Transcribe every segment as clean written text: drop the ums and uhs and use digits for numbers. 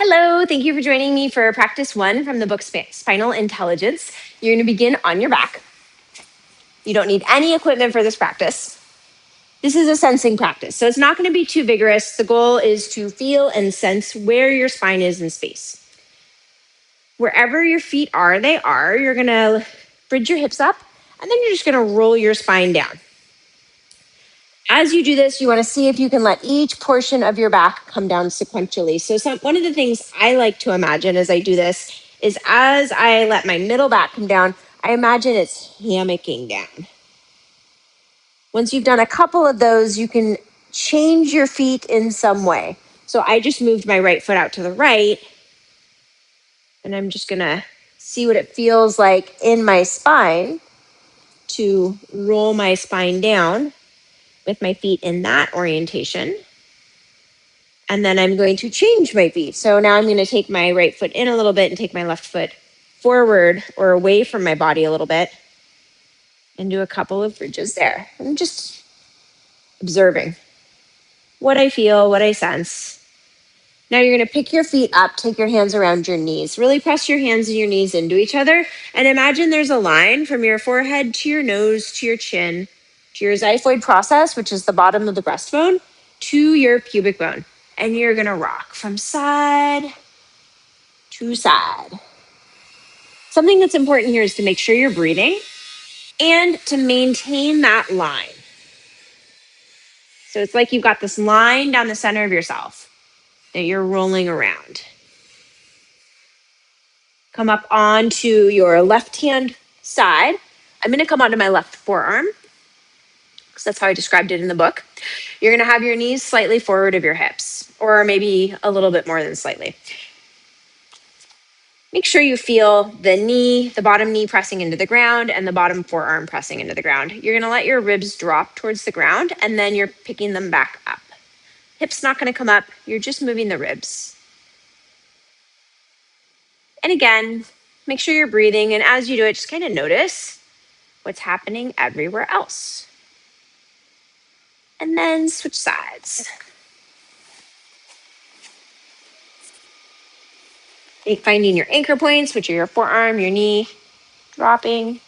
Hello, thank you for joining me for practice one from the book Spinal Intelligence. You're going to begin on your back. You don't need any equipment for this practice. This is a sensing practice, so it's not going to be too vigorous. The goal is to feel and sense where your spine is in space. Wherever your feet are, they are. You're going to bridge your hips up, and then you're just going to roll your spine down. As you do this, you want to see if you can let each portion of your back come down sequentially. So one of the things I like to imagine as I do this is as I let my middle back come down, I imagine it's hammocking down. Once you've done a couple of those, you can change your feet in some way. So I just moved my right foot out to the right, and I'm just going to see what it feels like in my spine to roll my spine down with my feet in that orientation. And then I'm going to change my feet. So now I'm going to take my right foot in a little bit and take my left foot forward or away from my body a little bit and do a couple of bridges there. I'm just observing what I feel, what I sense. Now you're going to pick your feet up, take your hands around your knees. Really press your hands and your knees into each other. And imagine there's a line from your forehead to your nose, to your chin, to your xiphoid process, which is the bottom of the breastbone, to your pubic bone. And you're going to rock from side to side. Something that's important here is to make sure you're breathing and to maintain that line. So it's like you've got this line down the center of yourself that you're rolling around. Come up onto your left hand side. I'm going to come onto my left forearm because that's how I described it in the book. You're going to have your knees slightly forward of your hips, or maybe a little bit more than slightly. Make sure you feel the bottom knee pressing into the ground and the bottom forearm pressing into the ground. You're going to let your ribs drop towards the ground, and then you're picking them back up. Hips not going to come up. You're just moving the ribs. And again, make sure you're breathing. And as you do it, just kind of notice what's happening everywhere else. And then switch sides. Finding your anchor points, which are your forearm, your knee, dropping.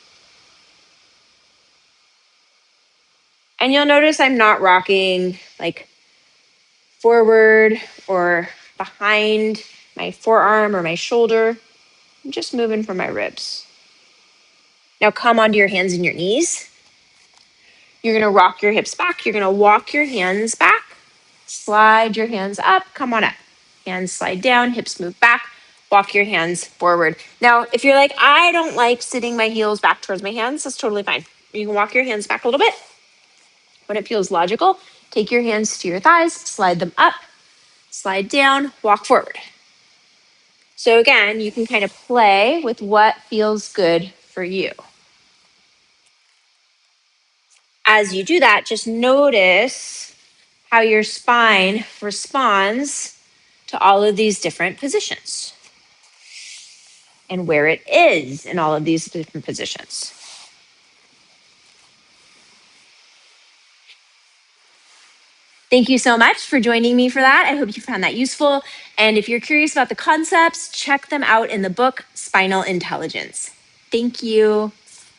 And you'll notice I'm not rocking like forward or behind my forearm or my shoulder. I'm just moving from my ribs. Now come onto your hands and your knees. You're going to rock your hips back. You're going to walk your hands back. Slide your hands up. Come on up. Hands slide down. Hips move back. Walk your hands forward. Now, if you're like, I don't like sitting my heels back towards my hands, that's totally fine. You can walk your hands back a little bit. When it feels logical, take your hands to your thighs, slide them up, slide down, walk forward. So again, you can kind of play with what feels good for you. As you do that, just notice how your spine responds to all of these different positions and where it is in all of these different positions. Thank you so much for joining me for that. I hope you found that useful. And if you're curious about the concepts, check them out in the book, Spinal Intelligence. Thank you.